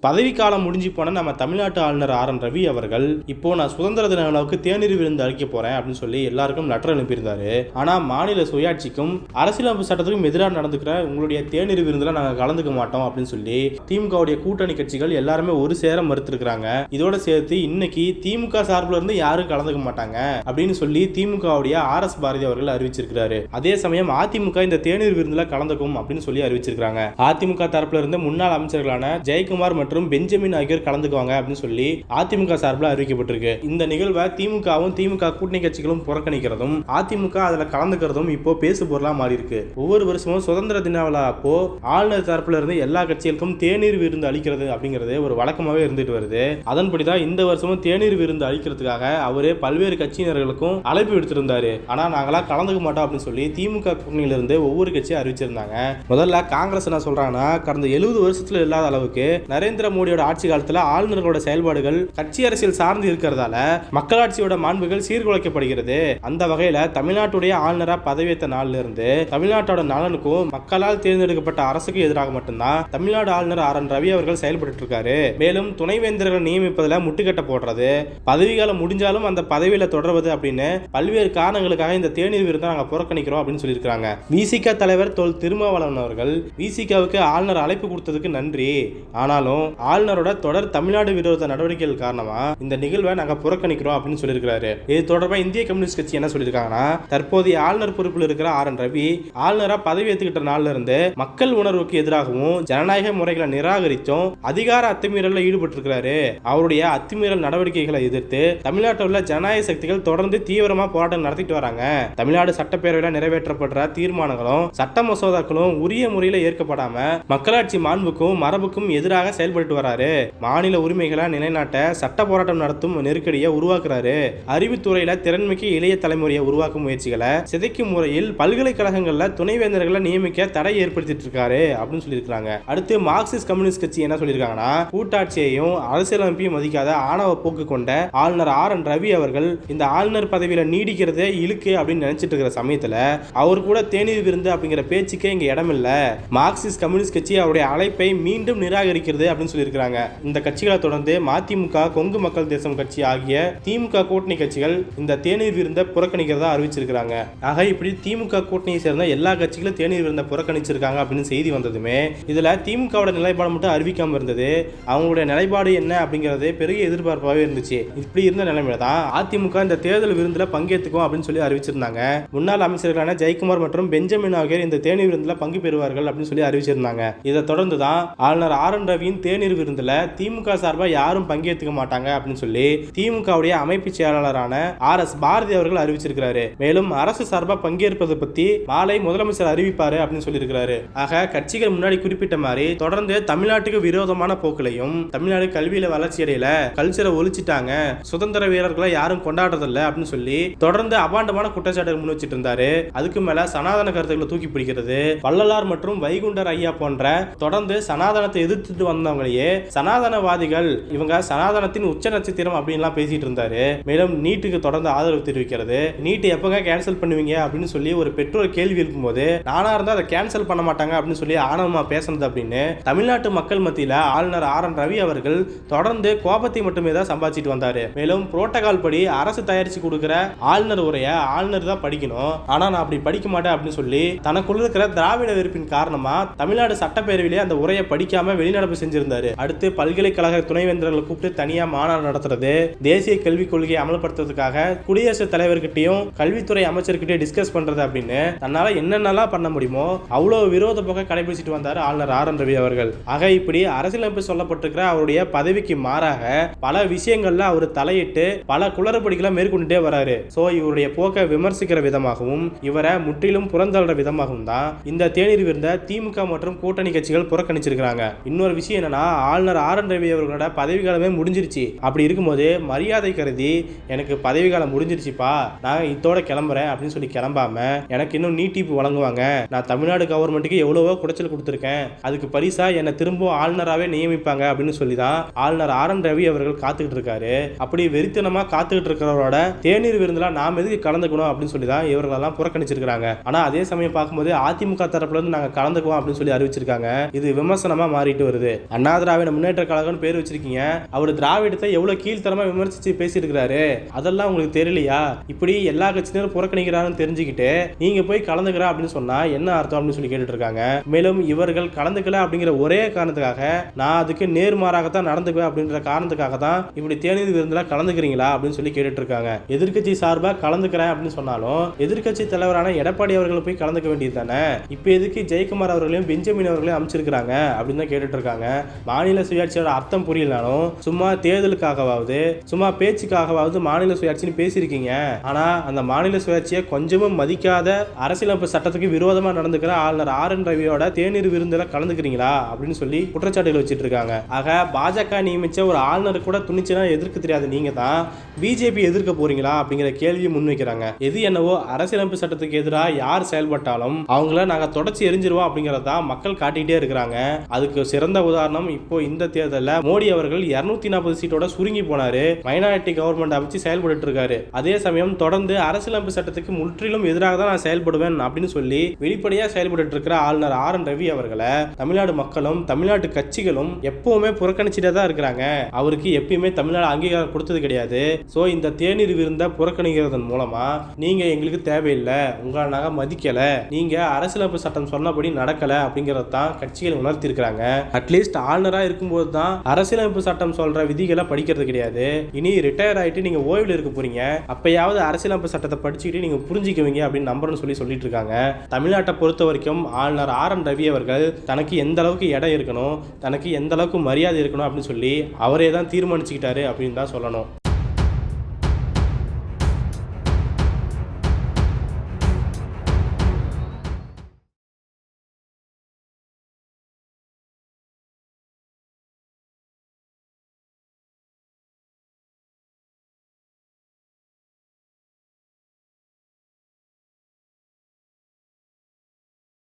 பதவிக்காலம் முடிஞ்சு போன நம்ம தமிழ்நாட்டு ஆளுநர் ஆர்.என். ரவி அவர்கள் இப்போ நான் சுதந்திர தின விழாவுக்கு தேநீர் விருந்து அளிக்க போறேன் அப்படின்னு சொல்லி எல்லாருக்கும் லெட்டர் அனுப்பியிருந்தாரு. ஆனா மாநில சுயாட்சிக்கும் அரசியலமைப்பு சட்டத்துக்கும் எதிராக நடந்துக்கிற உங்களுடைய தேநீர் விருந்துல நாங்க கலந்துக்க மாட்டோம் அப்படின்னு சொல்லி திமுகவுடைய கூட்டணி கட்சிகள் எல்லாருமே ஒரு சேர மறுத்திருக்கிறாங்க. இதோட சேர்த்து இன்னைக்கு திமுக சார்பில் இருந்து யாரும் கலந்துக்க மாட்டாங்க அப்படின்னு சொல்லி திமுகவுடைய ஆர்.எஸ். பாரதி அவர்கள் அறிவிச்சிருக்கிறாரு. அதே சமயம் அதிமுக இந்த தேநீர் விருந்துல கலந்துக்கும் அப்படின்னு சொல்லி அறிவிச்சிருக்காங்க. அதிமுக தரப்புல இருந்து முன்னாள் அமைச்சர்களான ஜெயக்குமார் மற்றும் பெஞ்சமின் ஆகியோர் கலந்துக்குவாங்க அப்படின்னு சொல்லி அதிமுக சார்பில் அறிவிக்கப்பட்டிருக்கு. இந்த நிகழ்வை திமுகவும் திமுக கூட்டணி கட்சிகளும் புறக்கணிக்கிறதும் அதிமுக அதுல கலந்துக்கிறதும் இப்போ பேசு பொருளா மாறி இருக்கு. ஒவ்வொரு வருஷமும் சுதந்திர தின விழா அப்போ ஆளுநர் தரப்புல இருந்து எல்லா கட்சிகளுக்கும் தேநீர் விருந்து அளிக்கிறது அப்படிங்கிறது ஒரு வழக்கமாவே இருந்துட்டு வருது. அதன்படிதான் இந்த வருஷமும் தேநீர் விருந்து அளிக்கிறதுக்காக அவரு பல்வேறு கட்சியினர்களுக்கும் அழைப்பு விடுத்திருந்தாரு. ஆனா நாங்களா கலந்துக்க மாட்டோம் அப்படின்னு சொல்லி திமுக கூட்டணியில இருந்து ஒவ்வொரு கட்சியும் அறிவிச்சிருந்தாங்க. முதல்ல காங்கிரஸ் என்ன சொல்றாங்கன்னா, கடந்த 70 வருஷத்துல இல்லாத அளவுக்கு நரேந்திர மோடியோட ஆட்சி காலத்துல ஆளுநர்களோட செயல்பாடுகள் கட்சி அரசியல் சார்ந்து இருக்கிறதால மக்களாட்சியோட மாண்புகள் சீர்குலைக்கப்படுகிறது. அந்த வகையில தமிழ்நாட்டுடைய ஆளுநரா பதவியேற்ற நாள்ல இருந்து தமிழ்நாட்டோட நலனுக்கும் மக்களால் தேர்ந்தெடுக்கப்பட்ட அரசுக்கு எதிராக மட்டும்தான் தமிழ்நாடு ஆளுநர் ஆர்.என். ரவி அவர்கள் செயல்பட்டு இருக்காரு. மேலும் துணைவேந்தர்களை நியமிப்பதில் முட்டுக்கட்ட போடுறது, பதவிகாலம் முடிஞ்சாலும் அந்த பதவியில தொடர்வது அப்படின்னு பல்வேறு காரணங்களுக்காக இந்த தேநீர் விருந்தை நாங்க புறக்கணிக்கிறோம் அப்படின்னு சொல்லியிருக்காங்க. விசிக தலைவர் தொல் திருமாவளவன் அவர்கள் விசிகாவுக்கு ஆளுநர் அழைப்பு கொடுத்ததுக்கு நன்றி, ஆனாலும் ஆளுநரோட தொடர் தமிழ்நாடு விரோத நடவடிக்கைகள் காரணமா இந்த நிகழ்வை நாங்க புறக்கணிக்கிறோம் அப்படின்னு சொல்லியிருக்காரு. இது தொடர்பாக இந்திய கம்யூனிஸ்ட் கட்சி என்ன சொல்லியிருக்காங்கன்னா, தற்போதைய ஆளுநர் பொறுப்பில் இருக்கிற ஆர்.என். ரவி ஆளுநரா பதவி ஏற்றுக்கிட்ட நாள்ல இருந்து மக்கள் உணர்வுக்கு எதிராகவும் ஜனநாயக முறைகளை நிராகரித்தும் அதிகார அத்துமீறலில் ஈடுபட்டு இருக்கிறாரு. அவருடைய அத்துமீறல் நடவடிக்கைகளை எதிர்த்து தமிழ்நாட்டில் உள்ள ஜனநாயக சக்திகள் தொடர்ந்து தீவிரமா போராட்டம் நடத்திட்டு வராங்க. தமிழ்நாடு சட்டப்பேரவையில் நிறைவேற்றப்படுற தீர்மானங்களும் சட்ட மசோதாக்களும் உரிய முறையில் ஏற்கப்படாம மக்களாட்சி மாண்புக்கும் மரபுக்கும் எதிராக செயல்பட்டு வராரு. மாநில உரிமைகளை நிலைநாட்ட சட்ட போராட்டம் நடத்தும் நெருக்கடியை உருவாக்குறாரு. அறிவுத்துறையில திறன்மிக்க இளைய தலைமுறையை உருவாக்கும் முயற்சிகளை சிதைக்கும் முறையில் பல்கலைக்கழகங்கள்ல துணைவேந்தர்களை நியமிக்க தடை ஏற்படுத்திட்டு இருக்காரு அப்படின்னு சொல்லியிருக்காங்க. அடுத்து மார்க்சிஸ்ட் கம்யூனிஸ்ட் கட்சி என்ன சொல்லியிருக்காங்கன்னா, கூட்டாட்சியையும் அரசியலமைப்பையும் மதிக்காத ஆணவ போக்கு கொண்ட ஆளுநர் ஆர்.என். ரவி அவர்கள் இந்த ஆளுநர் பதவியில நீடிக்கிறதே இழுக்கு அப்படின்னு நினைச்சிட்டு இருக்கிற சமயத்துல அவர் கூட தேநீர் விருந்து அப்படிங்கிற பேச்சுக்கே இங்க இடமில்ல. மார்க்சிஸ்ட் கம்யூனிஸ்ட் கட்சி அவருடைய அழைப்பை மீண்டும் நிராகரிக்கிறது அப்படின்னு சொல்லியிருக்காங்க. இந்த கட்சிகளை தொடர்ந்து மதிமுக, கொங்கு மக்கள் தேசம் கட்சி ஆகிய திமுக கூட்டணி கட்சிகள் இந்த தேநீர் விருந்தை புறக்கணிக்கிறதா அறிவிச்சிருக்காங்க. ஆக இப்படி திமுக கூட்டணியை சேர்ந்த எல்லா கட்சிகளும் தேநீர் விருந்தை புறக்கணிச்சிருக்காங்க அப்படின்னு செய்தி வந்ததுமே இதுல திமுகவோட நிலைப்பாடு மட்டும் அறிவிக்காம இருந்தது. அவங்களுடைய நிலைப்பாடு என்ன அப்படிங்கறது பெரிய எதிர்பார்ப்பாகவே இருந்துச்சு. இப்படி இருந்த நிலைமையில தான் அதிமுக இந்த தேர்தல் விருந்துல பங்கேற்றுக்கும் அப்படின்னு சொல்லி அறிவிச்சிருந்தாங்க. முன்னாள் அமைச்சர்களான ஜெயக்குமார் மற்றும் பெஞ்சமின் ஆகியோர் இந்த தேநீர் விருந்துல பங்கு பெறுவார்கள் அப்படின்னு சொல்லி அறிவிச்சிருந்தாங்க. இதை தொடர்ந்து தான் ஆளுநர் ஆர்.என். ரவியின் தேநீர் விருந்துல திமுக சார்பா யாரும் பங்கேற்றுக்க மாட்டாங்க அப்படின்னு சொல்லி திமுகவுடைய அமைப்பு செயலாளரான ஆர்.எஸ். பாரதி அவர்கள் அறிவிச்சிருக்கிறாரு. மேலும் அரசு சார்பா பங்கேற்பது பத்தி மாலை முதலமைச்சர் அறிவிப்பாரு அப்படின்னு சொல்லியிருக்கிறாரு. ஆக கட்சிகள் முன்னாடி குறிப்பிட்ட மாதிரி தொடர்ந்து தமிழ்நாட்டுக்கு விரோதமான போக்குலையும், தமிழ்நாடு கல்வியில வளர்ச்சி அடையல, கல்ச்சரை ஒழிச்சிட்டாங்க, சுதந்திர வீரர்களை யாரும் கொண்டாடுறதில்ல அப்படின்னு சொல்லி தொடர்ந்து அபாண்டமான குற்றச்சாட்டுகள் முன் வச்சிட்டு இருந்தாரு. அதுக்கு மேல சனாதன கருத்துக்களை தூக்கி பிடிக்கிறது, வள்ளலார் மற்றும் வைகுண்டர் ஐயா போன்ற தொடர்ந்து சனாதனத்தை எதிர்த்துட்டு வந்தவங்களையே சனாதனவாதிகள், இவங்க சனாதனத்தின் உச்ச நட்சத்திரம் அப்படின்லாம் பேசிட்டு இருந்தாரு. மேலும் நீட்டுக்கு தொடர்ந்து ஆதரவு தெரிவிக்கிறது, நீட் எப்பங்க கேன்சல் பண்ணுவீங்க அப்படின்னு சொல்லி ஒரு பெற்றோர் கேள்வி இருக்கும்போது நானா இருந்தா அதை கேன்சல் பண்ண மாட்டாங்க அப்படின்னு சொல்லி ஆணவமா பேசுறது அப்படின்னு தமிழ்நாட்டு மக்கள் மத்தியில ஆளுநர் ஆர்.என். ரவி அவர்கள் தொடர்ந்து கோபத்தை மட்டுமே தான் சம்பாதிச்சிட்டு வந்தாரு. மேலும் புரோட்டோகால் படி அரசு தயாரிச்சு கொடுக்கிற ஆளுநர் உரைய ஆளுநர் தான் படிக்கணும், ஆனா நான் அப்படி படிக்க மாட்டேன் அப்படின்னு சொல்லி தனக்குள்ள இருக்கிற திராவிட வெறுப்பின் காரணமா தமிழ்நாடு சட்டப்பேரவையிலே அந்த உரையை படிக்காம வெளிநடப்பு செஞ்சிருந்தாரு. அடுத்து பல்கலைக்கழக துணைவேந்தர்களை கூப்பிட்டு தனியா மாநாடு நடத்துறது, தேசிய கல்விக் கொள்கையை அமல்படுத்துறதுக்காக குடியரசுத் தலைவர்கிட்டையும் கல்வித்துறை அமைச்சர்கிட்டையும் டிஸ்கஸ் பண்றது அப்படின்னு தன்னால என்னென்னலாம் பண்ண முடியுமோ அவ்வளவு விரோத போக்கை கடைபிடிச்சிட்டு வந்தார் ஆளுநர் ஆர்.என். ரவி அவர்கள். ஆக இப்படி அரசியலமைப்பு சொல்லப்பட்டிருக்கிற அவருடைய பதவிக்கு மாறாக பல விஷயங்கள்ல அவர் தலையிட்டு பல குளறுபடிகளை மேற்கொண்டுட்டே வராரு. சோ இவருடைய போக்கை விமர்சிக்கிற விதமாகவும் இவரை முற்றிலும் புறந்தள்ளுற விதமாகவும் தான் இந்த தேநீர் விருந்த திமுக மற்றும் கூட்டணி கட்சிகள் புறக்கணிச்சிருக்காங்க. இன்னொரு விஷயம் என்னன்னா, ஆளுநர் ஆர்.என். ரவி அவர்களோட பதவிக்காலமே முடிஞ்சிருச்சு. அப்படி இருக்கும்போது மரியாதை கருதி எனக்கு பதவிக்காலம் முடிஞ்சிருச்சுப்பா, நான் இதோட கிளம்புறேன் அப்படின்னு சொல்லி கிளம்பாம எனக்கு இன்னும் நீட்டிப்பு வழங்குவாங்க, நான் தமிழ்நாடு கவர்மெண்ட்டுக்கு எவ்வளவோ குடைச்சல் கொடுத்துருக்கேன், அதுக்கு பரிசா என்னை திரும்பவும் ஆளுநராகவே நியமிப்பாங்க அப்படின்னு சொல்லி தான் ஆளுநர் ஆர்.என். ரவி அவர்கள் காத்துக்கிட்டு இருக்காரு. அப்படி வெறித்தனமா காத்துக்கிட்டு இருக்கிறவரோட தேநீர் விருந்துல நாம் எதுக்கு கலந்துக்கணும் அப்படின்னு சொல்லி தான் இவர்களெல்லாம் புறக்கணிச்சிருக்காங்க. ஆனா அதே சமயம் பார்க்கும்போது அதிமுக தரப்புல இருந்து நாங்க கலந்துக்குவோம் அப்படின்னு சொல்லி அறிவிச்சிருக்காங்க. இது விமர்சனமா மாறிட்டு வருது. அண்ணா திராவிட முன்னேற்ற கழகம்னு பேர் வச்சிருக்கீங்க. அவர் திராவிடத்தை எவ்வளவு கீழ்த்தரமா விமர்சிச்சு பேசியிருக்கிறாரு, அதெல்லாம் உங்களுக்கு தெரியலையா? இப்படி எல்லா கட்சியினரும் புறக்கணிக்கிறான்னு தெரிஞ்சுக்கிட்டு நீங்க போய் கலந்துக்கிறா அப்படின்னு சொன்னா என்ன அர்த்தம் அப்படின்னு சொல்லி கேட்டுட்டு இருக்காங்க. மேலும் இவர்கள் கலந்துக்கல அப்படிங்கிற ஒரே காரணத்துக்காக நான் அதுக்கு நேர்மாறாகத்தான் நடந்துக்குவேன் அப்படின்ற காரணத்துக்காக தான் இப்படி தேநீர் விருந்துல கலந்துக்கிறீங்களா அப்படின்னு சொல்லி கேட்டுட்டு இருக்காங்க. எதிர்க்கட்சி சார்பா கலந்துக்கிறேன் அப்படின்னு சொன்னாலும் எதிர்க்கட்சி தலைவரான எடப்பாடி அவர்கள் போய் கலந்துக்க வேண்டியது தானே. இப்ப எதுக்கு ஜெயக்குமார் அவர்களையும் பெஞ்சமின் அவர்களையும் அமைச்சிருக்காங்க அப்படின்னு தான் கேட்டுட்டு இருக்காங்க. மாநில சுயாட்சியோட அர்த்தம் புரியலனாலும் சும்மா தேர்தலுக்காகவாவது சும்மா பேச்சுக்காகவாவது மாநில சுயாட்சின்னு பேசியிருக்கீங்க. ஆனா அந்த மாநில சுயாட்சியை கொஞ்சமும் மதிக்காத அரசியலமைப்பு சட்டத்துக்கு விரோதமா நடந்துக்கிற ஆளுநர் ஆர்.என். ரவியோட தேநீர் விருந்துல கலந்துக்கிறீங்களா அப்படின்னு சொல்லி குற்றச்சாட்டுகள் வச்சிட்டு இருக்காங்க. ஆக பாஜக நியமிச்ச ஒரு ஆளுநர் கூட துணிச்சலா எதிர்க்க தெரியாது நீங்க தான் பிஜேபி எதிர்க்க போறீங்களா அப்படிங்கிற கேள்வியை முன்வைக்கிறாங்க. எது என்னவோ அரசியலமைப்பு சட்டத்துக்கு எதிராக யார் செயல்பட்டாலும் அவங்கள நாங்க தொடர்ச்சி எரிஞ்சிருவோம் அப்படிங்கறத மக்கள் காட்டிக்கிட்டே இருக்கிறாங்க. அதுக்கு சிறந்த உதாரணம் இப்போ இந்த தேர்தலில் மோடி அவர்கள் 240 சீட்டோட சுருங்கி போனாரு. மைனாரிட்டி கவர்மெண்ட் அமைச்சு செயல்பட்டு இருக்காரு. அதே சமயம் தொடர்ந்து அரசியலமைப்பு சட்டத்துக்கு முற்றிலும் எதிராக தான் நான் செயல்படுவேன் அப்படின்னு சொல்லி வெளிப்படையா செயல்பட்டு இருக்கிற ஆளுநர் ஆர்.என். ரவி அவர்களை தமிழ்நாடு மக்களும் தமிழ்நாட்டு கட்சிகளும் எப்பவுமே புறக்கணிச்சுட்டே தான் இருக்கிறாங்க. அவருக்கு எப்பயுமே தமிழ்நாடு அங்கீகாரம் கொடுத்தது கிடையாது. சோ இந்த தேநீர் விருந்த புறக்கணிக்கிறதன் மூலமா நீங்க எங்களுக்கு தேவையில்லை, உங்களை நாங்க மதிக்கல, நீங்க அரசியலமைப்பு சட்டம் சொன்னபடி நடக்கல அப்படிங்கறது தான் கட்சிகள் உணர்த்தி இருக்கிறாங்க. அட்லீஸ்ட் ஆளுநரா இருக்கும்போது தான் அரசியலமைப்பு சட்டம் சொல்ற விதிகளை படிக்கிறது கிடையாது. இனி ரிட்டையர் ஆயிட்டு நீங்க ஓய்வில் இருக்க போறீங்க, அப்பயாவது அரசியலமைப்பு சட்டத்தை படிச்சுக்கிட்டு நீங்க புரிஞ்சுக்குவீங்க அப்படின்னு நம்புறேன்னு சொல்லிட்டு இருக்காங்க. தமிழ்நாட்டை பொறுத்த வரைக்கும் ஆளுநர் ஆர்.என். ரவி அவர்கள் தனக்கு எந்த அளவுக்கு இடம் இருக்கணும், தனக்கு எந்த அளவுக்கு மரியாதை இருக்கணும் அப்படின்னு சொல்லி அவரே தான் தீர்மானிச்சுக்கிட்டாரு அப்படின்னு தான் சொல்லணும்.